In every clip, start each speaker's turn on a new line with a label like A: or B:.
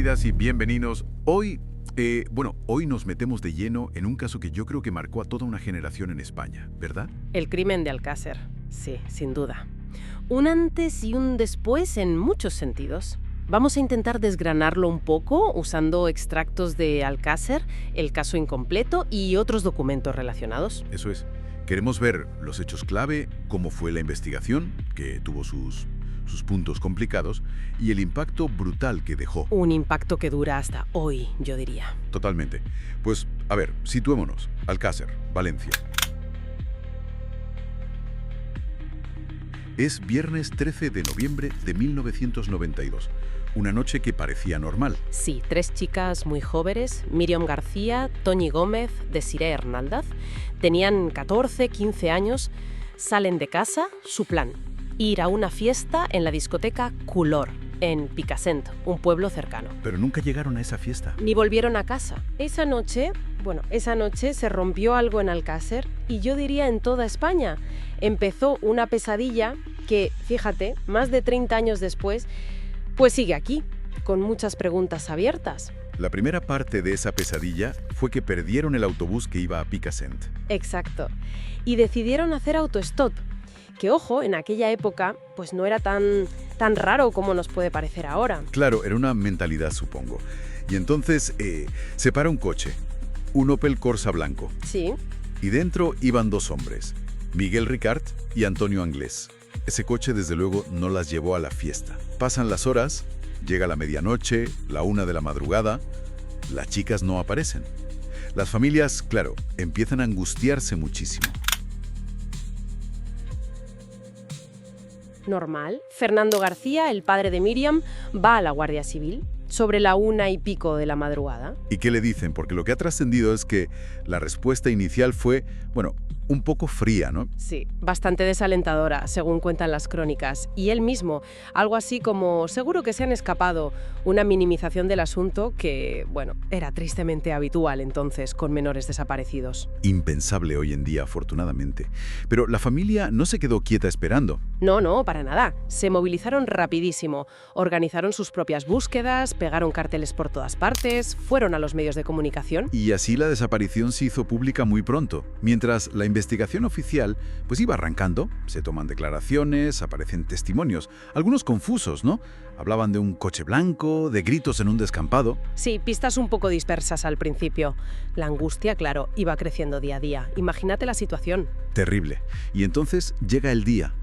A: Bienvenidas y bienvenidos. Hoy nos metemos de lleno en un caso que yo creo que marcó a toda una generación en España, ¿verdad?
B: El crimen de Alcácer, sí, sin duda. Un antes y un después en muchos sentidos. Vamos a intentar desgranarlo un poco usando extractos de Alcácer, el caso incompleto y otros documentos relacionados.
A: Eso es. Queremos ver los hechos clave, cómo fue la investigación, que tuvo sus puntos complicados, y el impacto brutal que dejó.
B: Un impacto que dura hasta hoy, yo diría.
A: Totalmente. Pues, a ver, situémonos. Alcácer, Valencia. Es viernes 13 de noviembre de 1992. Una noche que parecía normal.
B: Sí, 3 chicas muy jóvenes, Míriam García, Toñi Gómez, Desiré Hernández, tenían 14, 15 años, salen de casa, su plan, ir a una fiesta en la discoteca Color, en Picassent, un pueblo cercano.
A: Pero nunca llegaron a esa fiesta.
B: Ni volvieron a casa. Esa noche se rompió algo en Alcácer y yo diría en toda España. Empezó una pesadilla que, fíjate, más de 30 años después, pues sigue aquí, con muchas preguntas abiertas.
A: La primera parte de esa pesadilla fue que perdieron el autobús que iba a Picassent.
B: Exacto. Y decidieron hacer autostop. Que, ojo, en aquella época pues no era tan raro como nos puede parecer ahora.
A: Claro, era una mentalidad, supongo. Y entonces se para un coche, un Opel Corsa blanco.
B: Sí.
A: Y dentro iban 2 hombres, Miguel Ricard y Antonio Anglés. Ese coche, desde luego, no las llevó a la fiesta. Pasan las horas, llega la medianoche, la 1 de la madrugada, las chicas no aparecen. Las familias, claro, empiezan a angustiarse muchísimo.
B: Normal. Fernando García, el padre de Míriam, va a la Guardia Civil sobre la 1 y pico de la madrugada.
A: ¿Y qué le dicen? Porque lo que ha trascendido es que la respuesta inicial fue, un poco fría, ¿no?
B: Sí, bastante desalentadora, según cuentan las crónicas. Y él mismo, algo así como, seguro que se han escapado, una minimización del asunto que, era tristemente habitual entonces con menores desaparecidos.
A: Impensable hoy en día, afortunadamente. Pero la familia no se quedó quieta esperando.
B: No, para nada. Se movilizaron rapidísimo, organizaron sus propias búsquedas, pegaron carteles por todas partes, fueron a los medios de comunicación.
A: Y así la desaparición se hizo pública muy pronto, mientras la investigación oficial pues iba arrancando. Se toman declaraciones, aparecen testimonios, algunos confusos, ¿no? Hablaban de un coche blanco, de gritos en un descampado.
B: Sí, pistas un poco dispersas al principio. La angustia, claro, iba creciendo día a día. Imagínate la situación.
A: Terrible. Y entonces llega el día,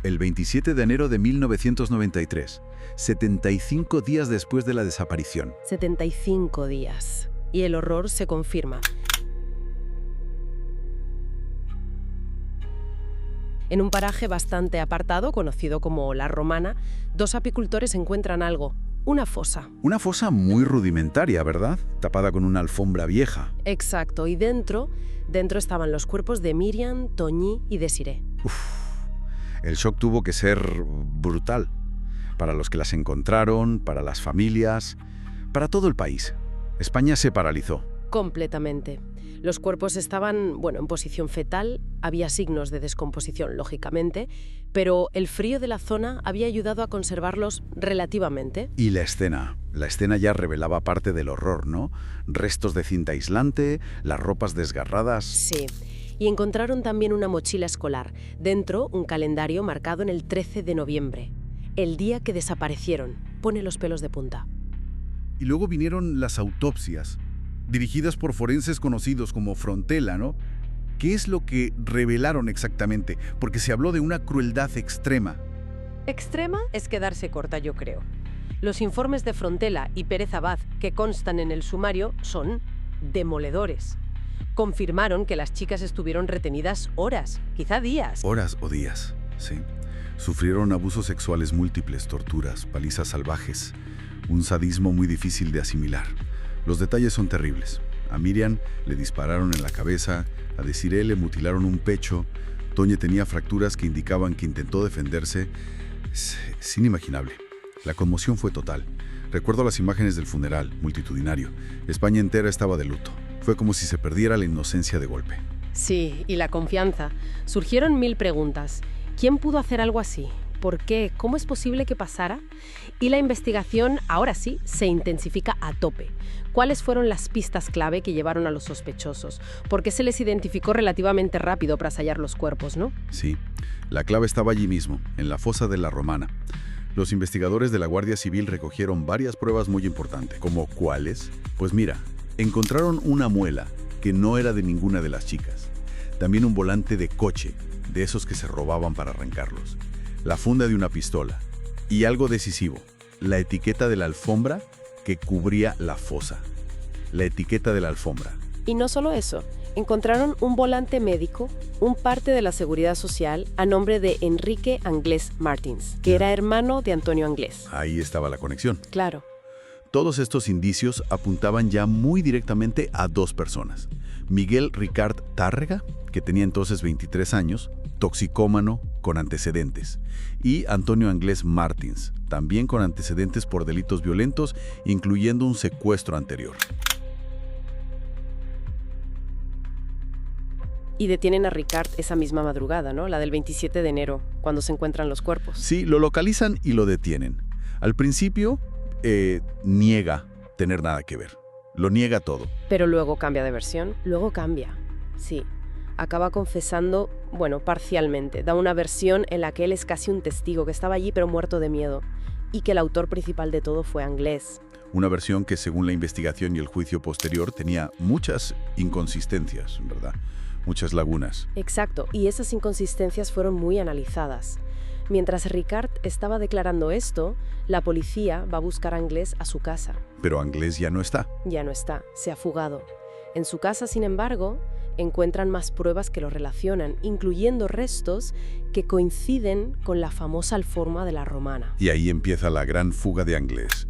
A: el 27 de enero de 1993, 75 días después de la desaparición.
B: 75 días. Y el horror se confirma. En un paraje bastante apartado, conocido como La Romana, 2 apicultores encuentran algo, una fosa.
A: Una fosa muy rudimentaria, ¿verdad? Tapada con una alfombra vieja.
B: Exacto, y dentro estaban los cuerpos de Míriam, Toñi y Desiré.
A: El shock tuvo que ser brutal. Para los que las encontraron, para las familias, para todo el país. España se paralizó.
B: Completamente. Los cuerpos estaban, en posición fetal, había signos de descomposición, lógicamente, pero el frío de la zona había ayudado a conservarlos relativamente.
A: Y la escena ya revelaba parte del horror, ¿no? Restos de cinta aislante, las ropas desgarradas.
B: Sí, y encontraron también una mochila escolar, dentro un calendario marcado en el 13 de noviembre, el día que desaparecieron. Pone los pelos de punta.
A: Y luego vinieron las autopsias, dirigidas por forenses conocidos como Frontela, ¿no? ¿Qué es lo que revelaron exactamente? Porque se habló de una crueldad extrema.
B: Extrema es quedarse corta, yo creo. Los informes de Frontela y Pérez Abad que constan en el sumario son demoledores. Confirmaron que las chicas estuvieron retenidas horas, quizá días.
A: Horas o días, sí. Sufrieron abusos sexuales múltiples, torturas, palizas salvajes, un sadismo muy difícil de asimilar. Los detalles son terribles. A Míriam le dispararon en la cabeza, a Desiré le mutilaron un pecho, Toñi tenía fracturas que indicaban que intentó defenderse. Es inimaginable. La conmoción fue total. Recuerdo las imágenes del funeral, multitudinario. España entera estaba de luto. Fue como si se perdiera la inocencia de golpe.
B: Sí, y la confianza. Surgieron 1000 preguntas. ¿Quién pudo hacer algo así? ¿Por qué? ¿Cómo es posible que pasara? Y la investigación, ahora sí, se intensifica a tope. ¿Cuáles fueron las pistas clave que llevaron a los sospechosos? Porque se les identificó relativamente rápido para hallar los cuerpos, ¿no?
A: Sí, la clave estaba allí mismo, en la fosa de la Romana. Los investigadores de la Guardia Civil recogieron varias pruebas muy importantes. ¿Como cuáles? Pues mira, encontraron una muela que no era de ninguna de las chicas. También un volante de coche, de esos que se robaban para arrancarlos. La funda de una pistola. Y algo decisivo, la etiqueta de la alfombra que cubría la fosa. La etiqueta de la alfombra.
B: Y no solo eso, encontraron un volante médico, un parte de la Seguridad Social, a nombre de Enrique Anglés Martins, que era hermano de Antonio Anglés.
A: Ahí estaba la conexión.
B: Claro.
A: Todos estos indicios apuntaban ya muy directamente a dos personas. Miguel Ricard Tárrega, que tenía entonces 23 años, toxicómano con antecedentes, y Antonio Anglés Martins, también con antecedentes por delitos violentos, incluyendo un secuestro anterior.
B: Y detienen a Ricard esa misma madrugada, ¿no? La del 27 de enero, cuando se encuentran los cuerpos.
A: Sí, lo localizan y lo detienen. Al principio, niega tener nada que ver. Lo niega todo.
B: Pero luego cambia de versión. Luego cambia, sí. Acaba confesando, bueno, parcialmente. Da una versión en la que él es casi un testigo, que estaba allí pero muerto de miedo. Y que el autor principal de todo fue Anglés.
A: Una versión que, según la investigación y el juicio posterior, tenía muchas inconsistencias, ¿verdad? Muchas lagunas.
B: Exacto, y esas inconsistencias fueron muy analizadas. Mientras Ricard estaba declarando esto, la policía va a buscar a Anglés a su casa.
A: Pero Anglés ya no está.
B: Ya no está, se ha fugado. En su casa, sin embargo, encuentran más pruebas que lo relacionan, incluyendo restos que coinciden con la famosa alforma de la Romana.
A: Y ahí empieza la gran fuga de Anglés.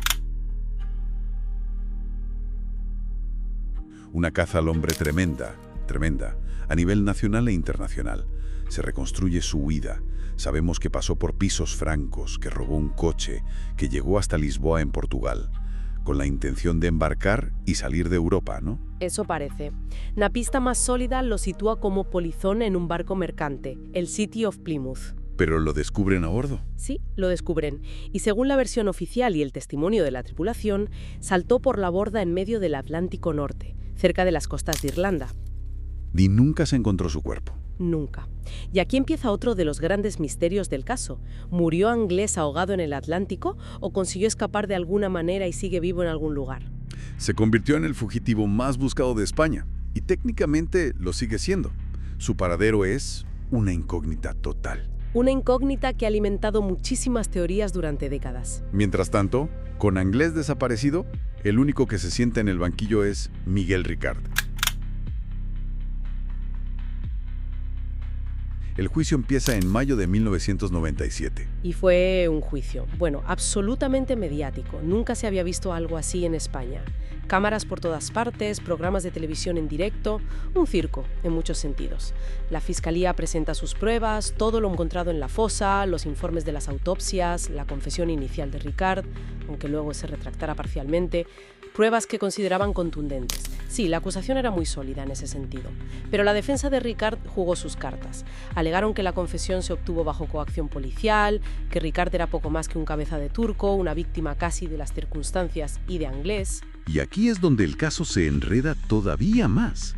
A: Una caza al hombre tremenda, a nivel nacional e internacional. Se reconstruye su huida. Sabemos que pasó por pisos francos, que robó un coche, que llegó hasta Lisboa en Portugal, con la intención de embarcar y salir de Europa, ¿no?
B: Eso parece. La pista más sólida lo sitúa como polizón en un barco mercante, el City of Plymouth.
A: ¿Pero lo descubren a bordo?
B: Sí, lo descubren. Y según la versión oficial y el testimonio de la tripulación, saltó por la borda en medio del Atlántico Norte, cerca de las costas de Irlanda.
A: Ni nunca se encontró su cuerpo.
B: Nunca. Y aquí empieza otro de los grandes misterios del caso. ¿Murió Anglés ahogado en el Atlántico o consiguió escapar de alguna manera y sigue vivo en algún lugar?
A: Se convirtió en el fugitivo más buscado de España y técnicamente lo sigue siendo. Su paradero es una incógnita total.
B: Una incógnita que ha alimentado muchísimas teorías durante décadas.
A: Mientras tanto, con Anglés desaparecido, el único que se sienta en el banquillo es Miguel Ricard. El juicio empieza en mayo de 1997.
B: Y fue un juicio, bueno, absolutamente mediático. Nunca se había visto algo así en España. Cámaras por todas partes, programas de televisión en directo, un circo en muchos sentidos. La fiscalía presenta sus pruebas, todo lo encontrado en la fosa, los informes de las autopsias, la confesión inicial de Ricard, aunque luego se retractara parcialmente, pruebas que consideraban contundentes. Sí, la acusación era muy sólida en ese sentido, pero la defensa de Ricard jugó sus cartas. Alegaron que la confesión se obtuvo bajo coacción policial, que Ricard era poco más que un cabeza de turco, una víctima casi de las circunstancias y de Anglés.
C: Y aquí es donde el caso se enreda todavía más,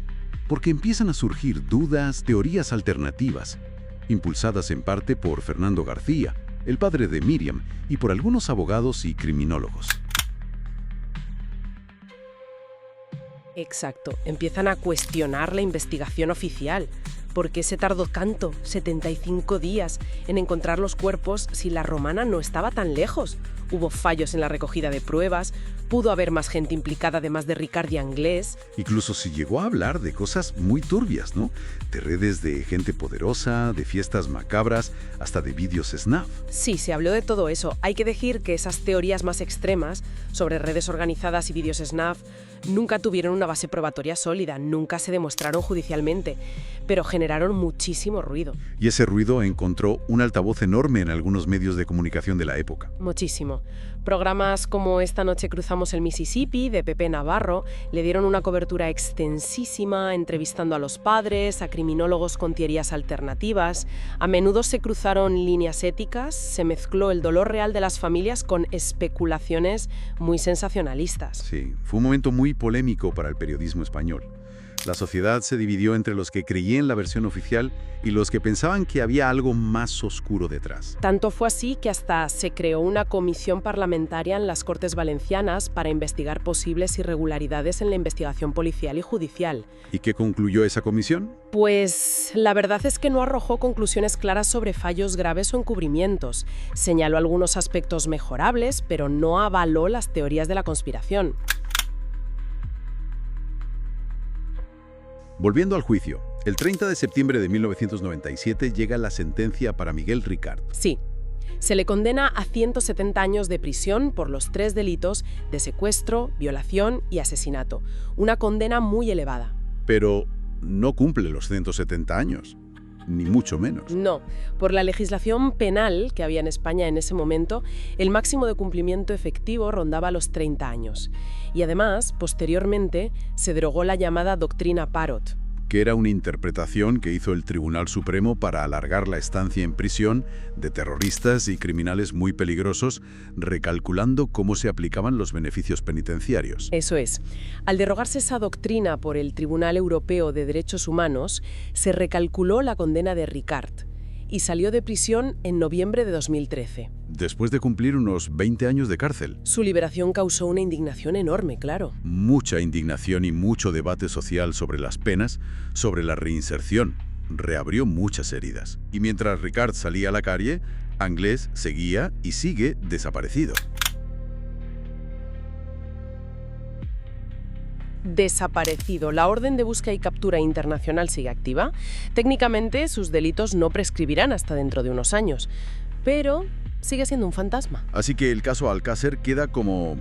C: porque empiezan a surgir dudas, teorías alternativas, impulsadas en parte por Fernando García, el padre de Míriam, y por algunos abogados y criminólogos.
B: Exacto, empiezan a cuestionar la investigación oficial. ¿Por qué se tardó tanto, 75 días, en encontrar los cuerpos si la Romana no estaba tan lejos? Hubo fallos en la recogida de pruebas, pudo haber más gente implicada además de Ricard y Anglés.
C: Incluso se llegó a hablar de cosas muy turbias, ¿no? De redes de gente poderosa, de fiestas macabras, hasta de vídeos snuff.
B: Sí, se habló de todo eso. Hay que decir que esas teorías más extremas sobre redes organizadas y vídeos snuff nunca tuvieron una base probatoria sólida, nunca se demostraron judicialmente, pero generaron muchísimo ruido.
C: Y ese ruido encontró un altavoz enorme en algunos medios de comunicación de la época.
B: Muchísimo. Programas como Esta noche cruzamos Cruzamos el Mississippi, de Pepe Navarro, le dieron una cobertura extensísima, entrevistando a los padres, a criminólogos con teorías alternativas. A menudo se cruzaron líneas éticas, se mezcló el dolor real de las familias con especulaciones muy sensacionalistas.
C: Sí, fue un momento muy polémico para el periodismo español. La sociedad se dividió entre los que creían la versión oficial y los que pensaban que había algo más oscuro detrás.
B: Tanto fue así que hasta se creó una comisión parlamentaria en las Cortes Valencianas para investigar posibles irregularidades en la investigación policial y judicial.
C: ¿Y qué concluyó esa comisión?
B: Pues la verdad es que no arrojó conclusiones claras sobre fallos graves o encubrimientos. Señaló algunos aspectos mejorables, pero no avaló las teorías de la conspiración.
C: Volviendo al juicio, el 30 de septiembre de 1997 llega la sentencia para Miguel Ricart.
B: Sí, se le condena a 170 años de prisión por los 3 delitos de secuestro, violación y asesinato. Una condena muy elevada.
C: Pero no cumple los 170 años, ni mucho menos.
B: No, por la legislación penal que había en España en ese momento, el máximo de cumplimiento efectivo rondaba los 30 años. Y además, posteriormente, se derogó la llamada doctrina Parot,
C: que era una interpretación que hizo el Tribunal Supremo para alargar la estancia en prisión de terroristas y criminales muy peligrosos, recalculando cómo se aplicaban los beneficios penitenciarios.
B: Eso es. Al derogarse esa doctrina por el Tribunal Europeo de Derechos Humanos, se recalculó la condena de Ricart y salió de prisión en noviembre de 2013.
C: Después de cumplir unos 20 años de cárcel.
B: Su liberación causó una indignación enorme, claro.
C: Mucha indignación y mucho debate social sobre las penas, sobre la reinserción. Reabrió muchas heridas. Y mientras Ricart salía a la calle, Anglès seguía y sigue desaparecido.
B: Desaparecido. La orden de búsqueda y captura internacional sigue activa. Técnicamente, sus delitos no prescribirán hasta dentro de unos años, pero sigue siendo un fantasma.
C: Así que el caso Alcácer queda como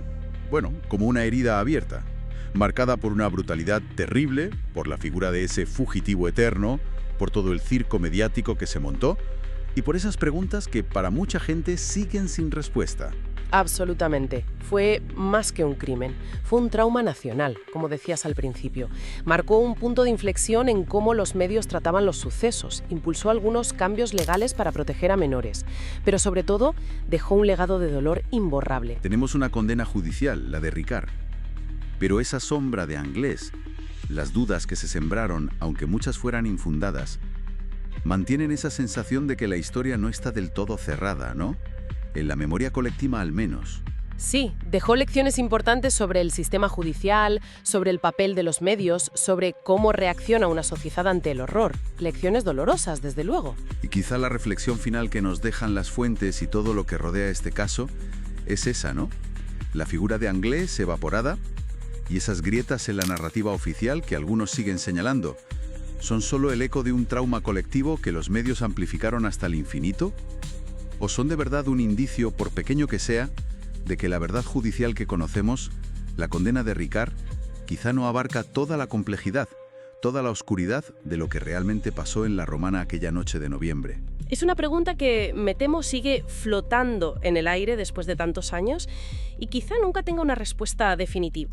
C: una herida abierta, marcada por una brutalidad terrible, por la figura de ese fugitivo eterno, por todo el circo mediático que se montó y por esas preguntas que para mucha gente siguen sin respuesta.
B: Absolutamente. Fue más que un crimen. Fue un trauma nacional, como decías al principio. Marcó un punto de inflexión en cómo los medios trataban los sucesos. Impulsó algunos cambios legales para proteger a menores. Pero sobre todo, dejó un legado de dolor imborrable.
C: Tenemos una condena judicial, la de Ricart. Pero esa sombra de Anglès, las dudas que se sembraron, aunque muchas fueran infundadas, mantienen esa sensación de que la historia no está del todo cerrada, ¿no? En la memoria colectiva al menos.
B: Sí, dejó lecciones importantes sobre el sistema judicial, sobre el papel de los medios, sobre cómo reacciona una sociedad ante el horror. Lecciones dolorosas, desde luego.
C: Y quizá la reflexión final que nos dejan las fuentes y todo lo que rodea este caso es esa, ¿no? La figura de Anglès evaporada y esas grietas en la narrativa oficial que algunos siguen señalando. ¿Son solo el eco de un trauma colectivo que los medios amplificaron hasta el infinito? ¿O son de verdad un indicio, por pequeño que sea, de que la verdad judicial que conocemos, la condena de Ricart, quizá no abarca toda la complejidad, toda la oscuridad de lo que realmente pasó en la Romana aquella noche de noviembre?
B: Es una pregunta que, me temo, sigue flotando en el aire después de tantos años y quizá nunca tenga una respuesta definitiva.